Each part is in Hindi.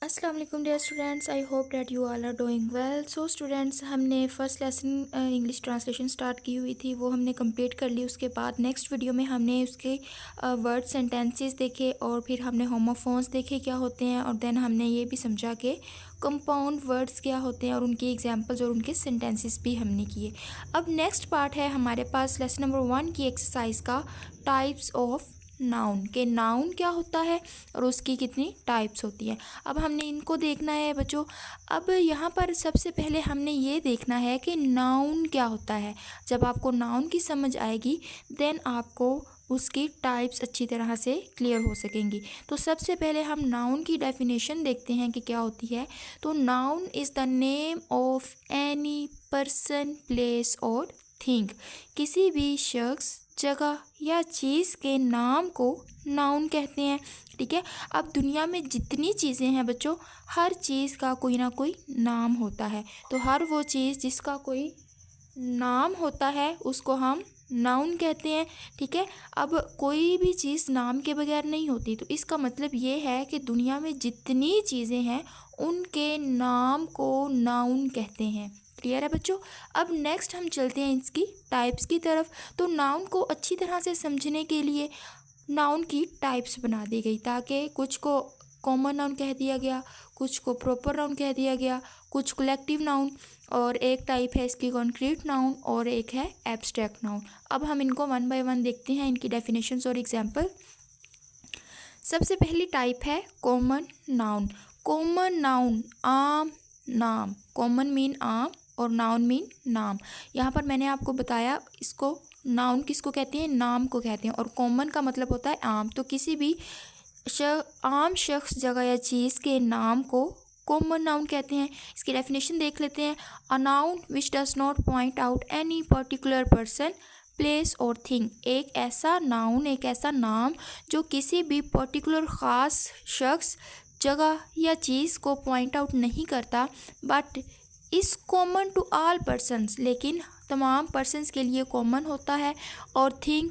अस्सलाम वालेकुम dear students, I hope that you all are doing well. So students, हमने first lesson English translation start की हुई थी, वो हमने कंप्लीट कर ली। उसके बाद नेक्स्ट वीडियो में हमने उसके वर्ड सेंटेंसेस देखे और फिर हमने होमोफोन्स देखे क्या होते हैं, और देन हमने ये भी समझा कि कंपाउंड वर्ड्स क्या होते हैं और उनकी एग्जांपल्स और उनके सेंटेंसेस भी हमने किए। अब नेक्स्ट पार्ट है हमारे पास लेसन नंबर 1 की एक्सरसाइज का, टाइप्स ऑफ नाउन। के नाउन क्या होता है और उसकी कितनी टाइप्स होती हैं। अब हमने इनको देखना है बच्चों। अब यहाँ पर सबसे पहले हमने ये देखना है कि नाउन क्या होता है। जब आपको नाउन की समझ आएगी देन आपको उसकी टाइप्स अच्छी तरह से क्लियर हो सकेंगी। तो सबसे पहले हम नाउन की डेफिनेशन देखते हैं कि क्या होती है। तो noun is the name of any person, place और थिंग। किसी भी शख्स, जगह या चीज़ के नाम को नाउन कहते हैं। ठीक है। अब दुनिया में जितनी चीज़ें हैं बच्चों, हर चीज़ का कोई ना कोई नाम होता है। तो हर वो चीज़ जिसका कोई नाम होता है उसको हम नाउन कहते हैं। ठीक है। अब कोई भी चीज़ नाम के बगैर नहीं होती, तो इसका मतलब ये है कि दुनिया में जितनी चीज़ें हैं उनके नाम को नाउन कहते हैं। क्लियर है बच्चों। अब नेक्स्ट हम चलते हैं इसकी टाइप्स की तरफ। तो नाउन को अच्छी तरह से समझने के लिए नाउन की टाइप्स बना दी गई, ताकि कुछ को कॉमन नाउन कह दिया गया, कुछ को प्रॉपर नाउन कह दिया गया, कुछ कलेक्टिव नाउन, और एक टाइप है इसकी कॉन्क्रीट नाउन और एक है एब्स्ट्रैक्ट नाउन। अब हम इनको वन बाय वन देखते हैं, इनकी डेफिनेशंस और एग्जांपल। सबसे पहली टाइप है कॉमन नाउन। कॉमन नाउन आम नाम। कॉमन मीन आम और नाउन मीन नाम। यहाँ पर मैंने आपको बताया इसको नाउन किसको कहते हैं, नाम को कहते हैं, और कॉमन का मतलब होता है आम। तो किसी भी आम शख्स, जगह या चीज़ के नाम को कॉमन नाउन कहते हैं। इसकी डेफिनेशन देख लेते हैं। A noun which does not point out any particular person, place और थिंग। एक ऐसा नाउन, एक ऐसा नाम जो किसी भी पर्टिकुलर ख़ास शख्स, जगह या चीज़ को पॉइंट आउट नहीं करता, but is common to all persons, लेकिन तमाम पर्सनस के लिए कॉमन होता है, और थिंग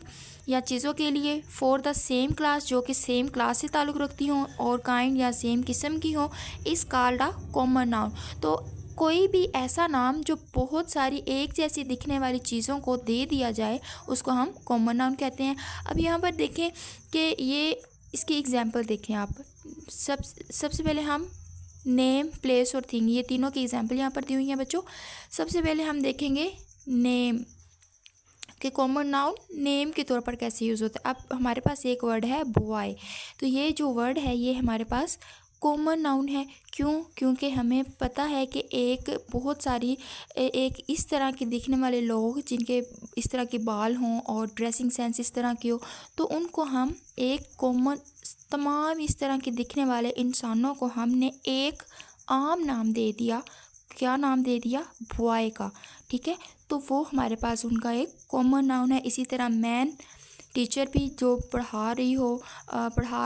या चीज़ों के लिए फॉर द सेम क्लास, जो कि सेम क्लास से ताल्लुक़ रखती हों, और काइंड या सेम किस्म की हों, is called a common noun. तो कोई भी ऐसा नाम जो बहुत सारी एक जैसी दिखने वाली चीज़ों को दे दिया जाए उसको हम कॉमन नाउन कहते हैं। अब यहाँ पर देखें कि ये इसकी एग्जांपल देखें आप। सबसे पहले हम नेम, प्लेस और थिंग, ये तीनों की एग्जांपल यहाँ पर दी हुई हैं बच्चों। सबसे पहले हम देखेंगे नेम कि कॉमन नाउन नेम के तौर पर कैसे यूज़ होता है। अब हमारे पास एक वर्ड है बॉय, तो ये जो वर्ड है ये हमारे पास कॉमन नाउन है। क्यों? क्योंकि हमें पता है कि एक बहुत सारी एक इस तरह के दिखने वाले लोग जिनके इस तरह के बाल हों और ड्रेसिंग सेंस इस तरह की हो, तो उनको हम एक कॉमन, तमाम इस तरह के दिखने वाले इंसानों को हमने एक आम नाम दे दिया। क्या नाम दे दिया? बॉय का। ठीक है। तो वो हमारे पास उनका एक कॉमन नाउन है। इसी तरह मैन, टीचर भी जो पढ़ा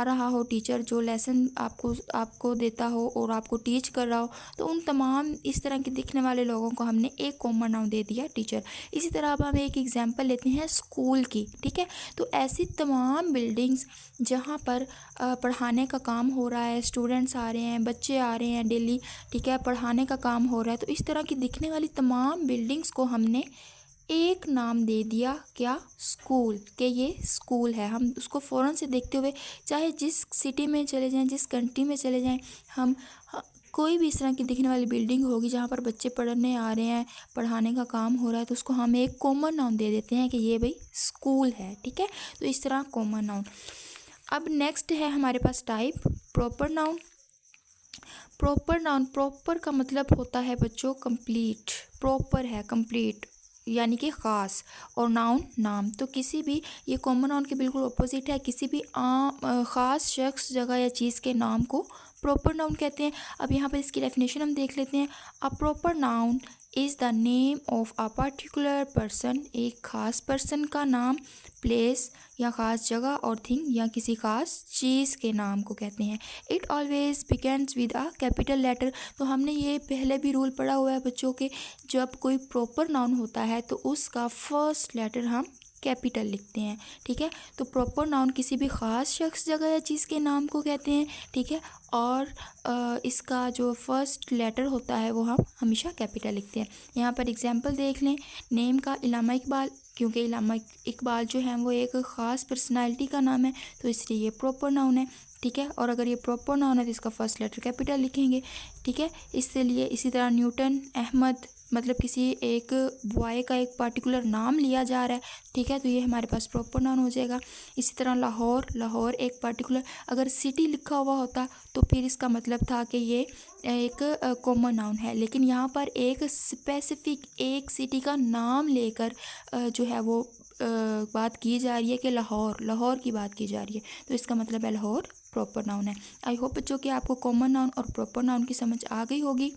रहा हो, टीचर जो लेसन आपको देता हो और आपको टीच कर रहा हो, तो उन तमाम इस तरह के दिखने वाले लोगों को हमने एक कॉमन नाउन दे दिया, टीचर। इसी तरह अब हम एक एग्जांपल लेते हैं स्कूल की। ठीक है। तो ऐसी तमाम बिल्डिंग्स जहाँ पर पढ़ाने का काम हो रहा है, स्टूडेंट्स आ रहे हैं, बच्चे आ रहे हैं डेली, ठीक है, पढ़ाने का काम हो रहा है, तो इस तरह की दिखने वाली तमाम बिल्डिंग्स को हमने एक नाम दे दिया, क्या? स्कूल। के ये स्कूल है। हम उसको फ़ौरन से देखते हुए, चाहे जिस सिटी में चले जाएं, जिस कंट्री में चले जाएं, हम कोई भी इस तरह की दिखने वाली बिल्डिंग होगी जहाँ पर बच्चे पढ़ने आ रहे हैं, पढ़ाने का काम हो रहा है, तो उसको हम एक कॉमन नाउन दे देते हैं कि ये भाई स्कूल है। ठीक है। तो इस तरह कॉमन नाउन। अब नेक्स्ट है हमारे पास type proper noun. Proper noun, proper का मतलब होता है बच्चों कंप्लीट। प्रॉपर है कंप्लीट, यानी कि ख़ास, और नाउन नाम। तो किसी भी, ये कॉमन नाउन के बिल्कुल अपोजिट है। किसी भी ख़ास शख्स, जगह या चीज़ के नाम को प्रॉपर नाउन कहते हैं। अब यहाँ पर इसकी डेफिनेशन हम देख लेते हैं। A proper noun is the name of a particular person, एक ख़ास पर्सन का नाम, प्लेस या ख़ास जगह, और थिंग या किसी ख़ास चीज़ के नाम को कहते हैं। It always begins with a capital letter. तो हमने ये पहले भी रूल पढ़ा हुआ है बच्चों के, जब कोई प्रॉपर नाउन होता है तो उसका फर्स्ट लेटर हम कैपिटल लिखते हैं। ठीक है, तो प्रॉपर नाउन किसी भी ख़ास शख्स, जगह या चीज़ के नाम को कहते हैं। ठीक है, और इसका जो फर्स्ट लेटर होता है वो हम हमेशा कैपिटल लिखते हैं। यहाँ पर एग्जांपल देख लें, नेम का इल्लामा इकबाल, क्योंकि इल्लामा इकबाल जो है वो एक ख़ास पर्सनालिटी का नाम है, तो इसलिए ये प्रॉपर नाउन है। ठीक है, और अगर ये प्रॉपर नाउन है तो इसका फर्स्ट लेटर कैपिटल लिखेंगे। ठीक है, इसलिए इसी तरह न्यूटन, अहमद, मतलब किसी एक बॉय का एक पर्टिकुलर नाम लिया जा रहा है। ठीक है, तो ये हमारे पास प्रॉपर नाउन हो जाएगा। इसी तरह लाहौर, लाहौर एक पर्टिकुलर अगर सिटी लिखा हुआ होता तो फिर इसका मतलब था कि ये एक कॉमन नाउन है, लेकिन यहाँ पर एक स्पेसिफिक एक सिटी का नाम लेकर जो है वो बात की जा रही है कि लाहौर, लाहौर की बात की जा रही है, तो इसका मतलब है लाहौर प्रॉपर नाउन है। आई होप बच्चों कि आपको कॉमन नाउन और प्रॉपर नाउन की समझ आ गई होगी।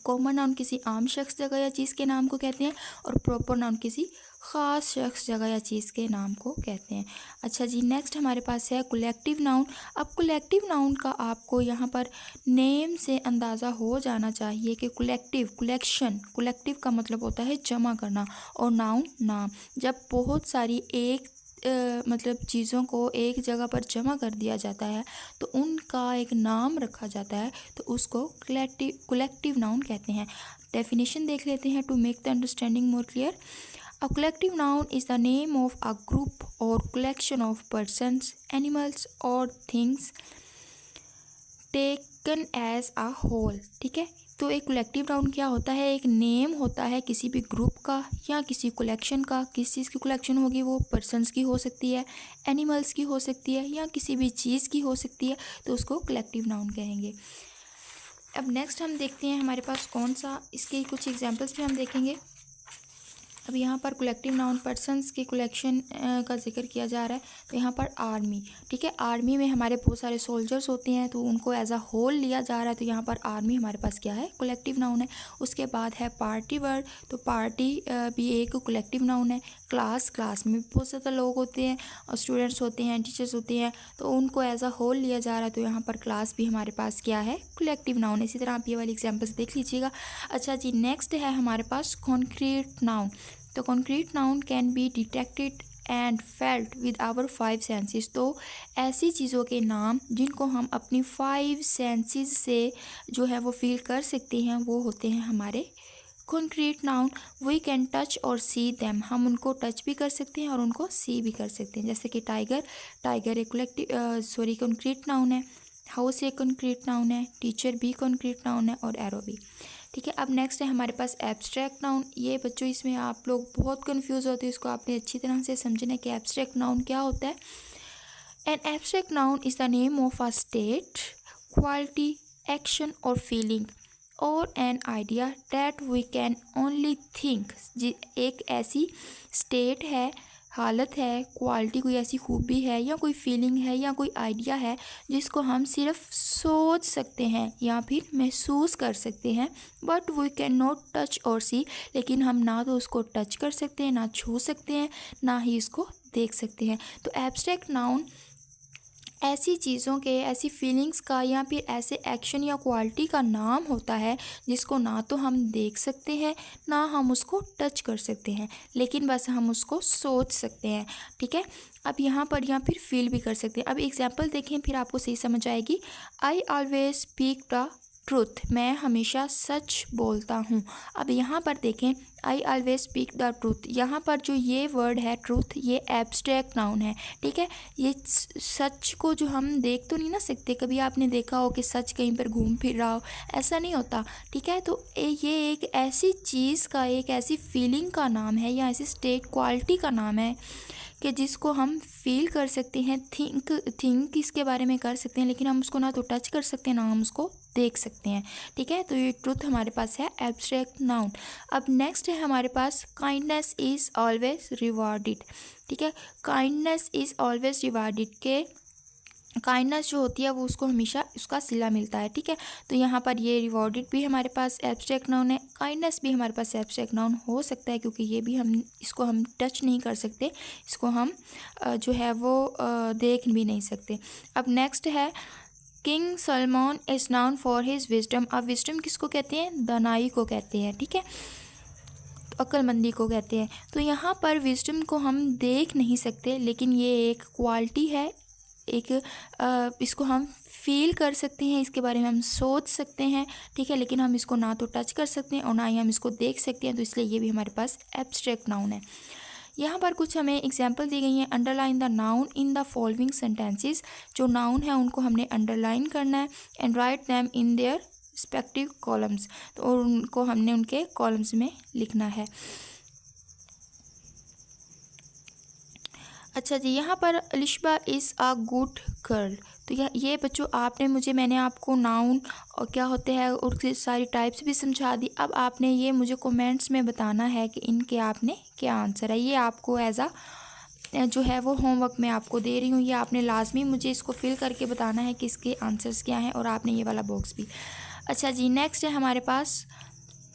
कॉमन नाउन किसी आम शख्स, जगह या चीज़ के नाम को कहते हैं, और प्रॉपर नाउन किसी ख़ास शख्स, जगह या चीज़ के नाम को कहते हैं। अच्छा जी, नेक्स्ट हमारे पास है कलेक्टिव नाउन। अब कलेक्टिव नाउन का आपको यहाँ पर नेम से अंदाज़ा हो जाना चाहिए कि कलेक्टिव, कलेक्शन, कलेक्टिव का मतलब होता है जमा करना, और नाउन नाम। जब बहुत सारी एक मतलब चीज़ों को एक जगह पर जमा कर दिया जाता है तो उनका एक नाम रखा जाता है, तो उसको कलेक्टिव नाउन कहते हैं। डेफिनेशन देख लेते हैं to make the understanding more clear. A collective noun is the name of a group or collection of persons, animals or things taken as a whole। ठीक है, तो एक कलेक्टिव नाउन क्या होता है? एक नेम होता है किसी भी ग्रुप का या किसी कलेक्शन का। किस चीज़ की कलेक्शन होगी? वो पर्सनस की हो सकती है, एनिमल्स की हो सकती है, या किसी भी चीज़ की हो सकती है, तो उसको कलेक्टिव नाउन कहेंगे। अब नेक्स्ट हम देखते हैं हमारे पास कौन सा, इसके कुछ एग्जांपल्स भी हम देखेंगे। अब यहाँ पर कलेक्टिव नाउन पर्सनस के कलेक्शन का जिक्र किया जा रहा है, तो यहाँ पर आर्मी। ठीक है, आर्मी में हमारे बहुत सारे सोल्जर्स होते हैं, तो उनको एज अ होल लिया जा रहा है, तो यहाँ पर आर्मी हमारे पास क्या है? कलेक्टिव नाउन है। उसके बाद है पार्टी वर्ड, तो पार्टी भी एक कलेक्टिव नाउन है। क्लास, क्लास में बहुत ज़्यादा लोग होते हैं, और स्टूडेंट्स होते हैं, टीचर्स होते हैं, तो उनको एज अ होल लिया जा रहा है, तो यहाँ पर क्लास भी हमारे पास क्या है? कलेक्टिव नाउन है। इसी तरह आप ये वाली एग्जाम्पल्स देख लीजिएगा। अच्छा जी, नेक्स्ट है हमारे पास कॉन्क्रीट नाउन। तो concrete noun can be detected and felt with our 5 senses. तो ऐसी चीज़ों के नाम जिनको हम अपनी 5 सेंसेस से जो है वो फील कर सकते हैं, वो होते हैं हमारे concrete noun. We can touch or see them, हम उनको टच भी कर सकते हैं और उनको सी भी कर सकते हैं। जैसे कि टाइगर, टाइगर एक कॉन्क्रीट नाउन है। हाउस एक कॉन्क्रीट नाउन है। टीचर भी कॉन्क्रीट नाउन है, और एरो भी। ठीक है, अब नेक्स्ट है हमारे पास एब्स्ट्रैक्ट नाउन। ये बच्चों इसमें आप लोग बहुत कंफ्यूज होते हैं, इसको आपने अच्छी तरह से समझना है कि एब्स्ट्रैक्ट नाउन क्या होता है। An abstract noun is the name of a state, quality, action or feeling or an idea that we can only think. एक ऐसी स्टेट है, हालत है, क्वालिटी कोई ऐसी खूबी है, या कोई फीलिंग है, या कोई आइडिया है जिसको हम सिर्फ सोच सकते हैं या फिर महसूस कर सकते हैं, but we can not touch or see. लेकिन हम ना तो उसको टच कर सकते हैं, ना छू सकते हैं, ना ही इसको देख सकते हैं। तो एब्स्ट्रैक्ट नाउन ऐसी चीज़ों के, ऐसी फीलिंग्स का, या फिर ऐसे एक्शन या क्वालिटी का नाम होता है जिसको ना तो हम देख सकते हैं, ना हम उसको टच कर सकते हैं, लेकिन बस हम उसको सोच सकते हैं। ठीक है, अब यहाँ पर या फिर फील भी कर सकते हैं। अब एग्जांपल देखें, फिर आपको सही समझ आएगी। I always speak the truth, मैं हमेशा सच बोलता हूँ। अब यहाँ पर देखें, I always speak the truth, यहाँ पर जो ये वर्ड है ट्रूथ, ये एब्स्ट्रैक्ट नाउन है। ठीक है, ये सच को जो हम देख तो नहीं ना सकते, कभी आपने देखा हो कि सच कहीं पर घूम फिर रहा हो, ऐसा नहीं होता। ठीक है, तो ये एक ऐसी चीज़ का, एक ऐसी फीलिंग का नाम है, या ऐसी स्टेट क्वालिटी का नाम है कि जिसको हम फील कर सकते हैं, थिंक इसके बारे में कर सकते हैं, लेकिन हम उसको ना तो टच कर सकते हैं, ना हम उसको देख सकते हैं। ठीक है, तो ये ट्रुथ हमारे पास है एब्स्ट्रैक्ट नाउन। अब नेक्स्ट है हमारे पास काइंडनेस इज़ ऑलवेज रिवॉर्डेड। ठीक है, काइंडनेस इज़ ऑलवेज रिवॉर्डेड के काइंडनेस जो होती है वो उसको हमेशा उसका सिला मिलता है। ठीक है, तो यहाँ पर ये रिवॉर्डेड भी हमारे पास एब्स्ट्रैक्ट नाउन है, काइंडनेस भी हमारे पास एब्स्ट्रैक्ट नाउन हो सकता है, क्योंकि ये भी हम इसको हम टच नहीं कर सकते, इसको हम जो है वो देख भी नहीं सकते। अब नेक्स्ट है king Salman is noun for his wisdom. अब विजडम किसको कहते हैं? दानाई को कहते हैं। ठीक है, तो अक्लमंदी को कहते हैं। तो यहाँ पर विजडम को हम देख नहीं सकते, लेकिन ये एक क्वालिटी है, एक इसको हम फील कर सकते हैं, इसके बारे में हम सोच सकते हैं, ठीक है, लेकिन हम इसको ना तो टच कर सकते हैं और ना ही हम इसको देख सकते हैं, तो इसलिए ये भी हमारे पास एब्स्ट्रैक्ट नाउन है। यहाँ पर कुछ हमें एग्जांपल दी गई हैं। Underline the noun in the following sentences, जो नाउन है उनको हमने अंडरलाइन करना है, and right them in their respective columns, तो उनको हमने उनके कॉलम्स में लिखना है। अच्छा जी, यहाँ पर Alishba is a good girl, तो ये बच्चों मैंने आपको नाउन और क्या होते हैं और उसकी सारी टाइप्स भी समझा दी। अब आपने ये मुझे कमेंट्स में बताना है कि इनके आपने क्या आंसर है। ये आपको एज आ जो है वो होमवर्क मैं आपको दे रही हूँ, ये आपने लाजमी मुझे इसको फिल करके बताना है कि इसके आंसर्स क्या हैं, और आपने ये वाला बॉक्स भी। अच्छा जी, नेक्स्ट है हमारे पास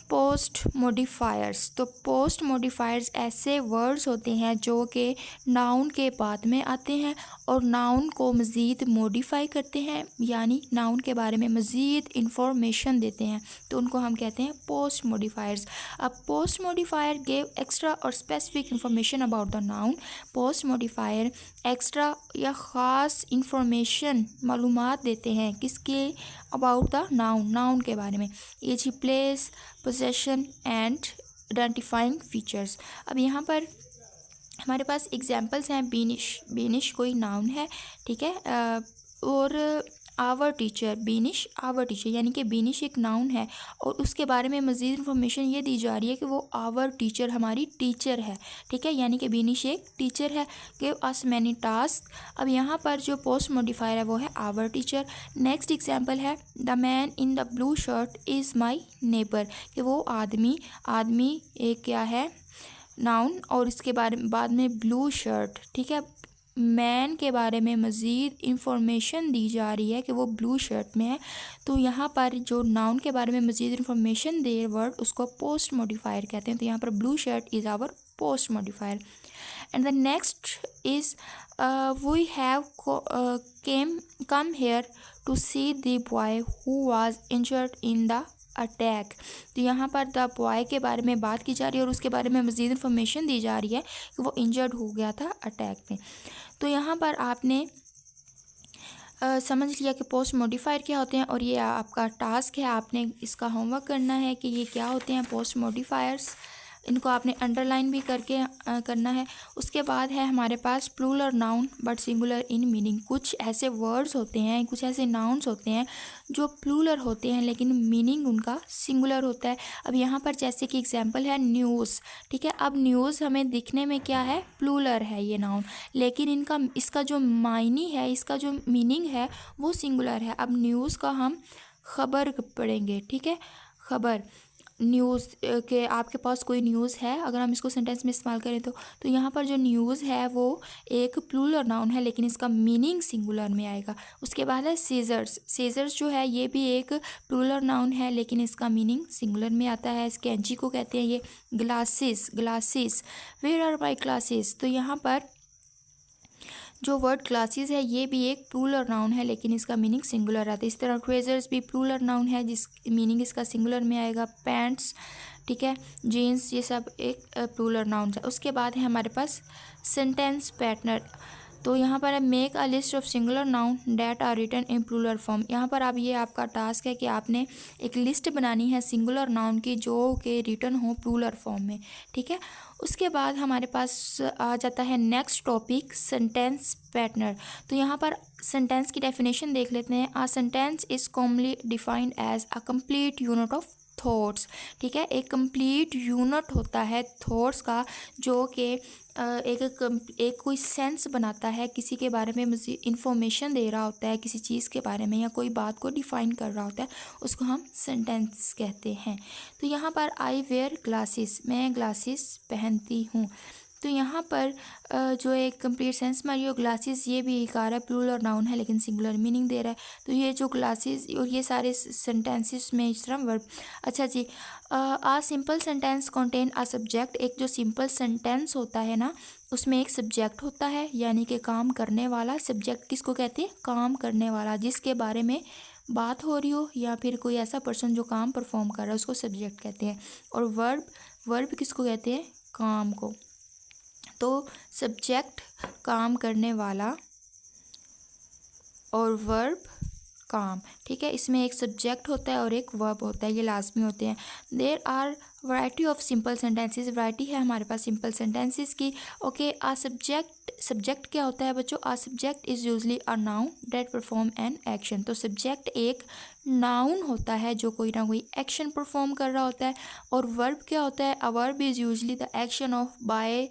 पोस्ट मॉडिफायर्स। तो पोस्ट मॉडिफायर्स ऐसे वर्ड्स होते हैं जो कि नाउन के बाद में आते हैं और नाउन को मज़ीद मॉडिफाई करते हैं, यानी नाउन के बारे में मज़ीद इंफॉर्मेशन देते हैं, तो उनको हम कहते हैं पोस्ट मॉडिफायर्स। अब पोस्ट मॉडिफायर गेव एक्स्ट्रा और specific information about the noun. Post modifier extra या ख़ास इंफॉर्मेशन मालूमात देते हैं किसके, अबाउट द नाउन के बारे में, age, place, possession and identifying features. अब यहाँ पर हमारे पास एग्जांपल्स हैं। बीनिश कोई नाउन है, ठीक है, और our teacher, Beenish our teacher, यानी कि बीनिश एक नाउन है और उसके बारे में मज़ीद इन्फॉर्मेशन ये दी जा रही है कि वो आवर टीचर हमारी टीचर है, ठीक है, यानी कि बीनिश एक टीचर है। Give us many task. अब यहाँ पर जो पोस्ट मॉडिफायर है वो है आवर टीचर। नेक्स्ट एग्जांपल है the man in the blue shirt is my neighbour, कि वो आदमी एक क्या है, नाउन, और इसके बाद में ब्लू शर्ट, ठीक है, मैन के बारे में मज़ीद इंफॉर्मेशन दी जा रही है कि वो ब्लू शर्ट में है। तो यहाँ पर जो नाउन के बारे में मज़ीद इंफॉर्मेशन दे वर्ड, उसको पोस्ट मॉडिफायर कहते हैं। तो यहाँ पर blue shirt is our post modifier. And the next is we have come here to see the boy who was injured in the attack. तो यहाँ पर द बॉय के बारे में बात की जा रही है और उसके बारे में मज़ीद इन्फॉर्मेशन दी जा रही है कि वो इंजर्ड हो गया था अटैक में। तो यहाँ पर आपने समझ लिया कि पोस्ट मॉडिफायर क्या होते हैं, और ये आपका टास्क है, आपने इसका होमवर्क करना है कि ये क्या होते हैं पोस्ट मॉडिफायर्स। इनको आपने अंडरलाइन भी करके करना है। उसके बाद है हमारे पास plural noun but singular in meaning. कुछ ऐसे वर्ड्स होते हैं, कुछ ऐसे नाउन्स होते हैं जो प्लूरल होते हैं लेकिन मीनिंग उनका सिंगुलर होता है। अब यहाँ पर जैसे कि एग्जांपल है न्यूज़, ठीक है। अब न्यूज़ हमें दिखने में क्या है, प्लूरल है ये नाउन, लेकिन इसका जो मायनी है, इसका जो मीनिंग है वो सिंगुलर है। अब न्यूज़ का हम खबर पढ़ेंगे, ठीक है, खबर, न्यूज़ के आपके पास कोई न्यूज़ है, अगर हम इसको सेंटेंस में इस्तेमाल करें तो यहाँ पर जो न्यूज़ है वो एक प्लूरल नाउन है लेकिन इसका मीनिंग सिंगुलर में आएगा। उसके बाद है सीजर्स जो है ये भी एक प्लूरल नाउन है लेकिन इसका मीनिंग सिंगुलर में आता है। इसके कैंची को कहते हैं ये glasses, where are my glasses. तो यहाँ पर जो वर्ड क्लासेस है ये भी एक प्लूरल नाउन है लेकिन इसका मीनिंग सिंगुलर आता है। इस तरह ट्रेजर्स भी प्लूरल नाउन है जिस मीनिंग इसका सिंगुलर में आएगा। पैंट्स, ठीक है, जीन्स, ये सब एक प्लूरल नाउन है। उसके बाद है हमारे पास सेंटेंस पैटर्न। तो यहाँ पर है make a list of singular noun that are written in plural form. यहाँ पर अब ये आपका टास्क है कि आपने एक लिस्ट बनानी है सिंगुलर नाउन की जो कि रिटन हो प्लूरल फॉर्म में, ठीक है। उसके बाद हमारे पास आ जाता है नेक्स्ट टॉपिक, सेंटेंस पैटर्न। तो यहाँ पर सेंटेंस की डेफिनेशन देख लेते हैं। A sentence is commonly defined as a complete unit of thoughts, ठीक है। एक कंप्लीट यूनिट होता है थॉट्स का जो कि एक कोई सेंस बनाता है, किसी के बारे में मुझे इंफॉर्मेशन दे रहा होता है, किसी चीज़ के बारे में या कोई बात को डिफ़ाइन कर रहा होता है, उसको हम सेंटेंस कहते हैं। तो यहाँ पर आई वेयर ग्लासेस, मैं ग्लासेस पहनती हूँ। तो यहाँ पर जो एक कंप्लीट सेंस मारियो ग्लासेस, ये भी एक आ रहा है प्लूरल नाउन है लेकिन सिंगुलर मीनिंग दे रहा है। तो ये जो ग्लासेस और ये सारे सेंटेंसेस में इस तरह वर्ब। अच्छा जी, आ सिंपल सेंटेंस कंटेन आ सब्जेक्ट। एक जो सिंपल सेंटेंस होता है ना उसमें एक सब्जेक्ट होता है यानी कि काम करने वाला। सब्जेक्ट किसको कहते हैं, काम करने वाला, जिसके बारे में बात हो रही हो या फिर कोई ऐसा पर्सन जो काम परफॉर्म कर रहा है उसको सब्जेक्ट कहते हैं। और वर्ब वर्ब किसको कहते हैं? काम को। तो सब्जेक्ट काम करने वाला और वर्ब काम, ठीक है। इसमें एक सब्जेक्ट होता है और एक वर्ब होता है, ये लाजमी होते हैं। There are variety of simple sentences, variety है हमारे पास सिंपल सेंटेंसेस की। ओके, आ सब्जेक्ट क्या होता है बच्चों? A subject is usually a noun that perform an action. तो सब्जेक्ट एक नाउन होता है जो कोई ना कोई एक्शन परफॉर्म कर रहा होता है। और वर्ब क्या होता है? A verb is usually the action of by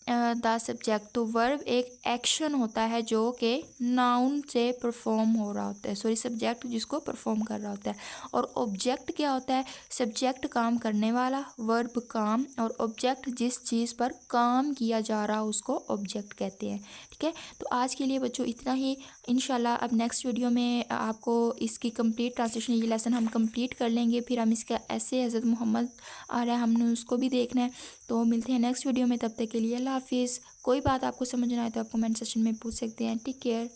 the subject. तो वर्ब एक एक्शन होता है जो कि नाउन से परफॉर्म हो रहा होता है, सॉरी सब्जेक्ट जिसको परफॉर्म कर रहा होता है। और ऑब्जेक्ट क्या होता है? सब्जेक्ट काम करने वाला, वर्ब काम, और ऑब्जेक्ट जिस चीज़ पर काम किया जा रहा उसको ऑब्जेक्ट कहते हैं, ठीक है। तो आज के लिए बच्चों इतना ही। इंशाल्लाह अब नेक्स्ट वीडियो में आपको इसकी कंप्लीट ट्रांसलेशन, ये लेसन हम कंप्लीट कर लेंगे, फिर हम इसका ऐसे हज़रत मोहम्मद आ रहा है हमने उसको भी देखना है। तो मिलते हैं नेक्स्ट वीडियो में, तब तक के लिए अल्लाह हाफिज़। कोई बात आपको समझ ना आए तो आप कमेंट सेक्शन में पूछ सकते हैं। Take care.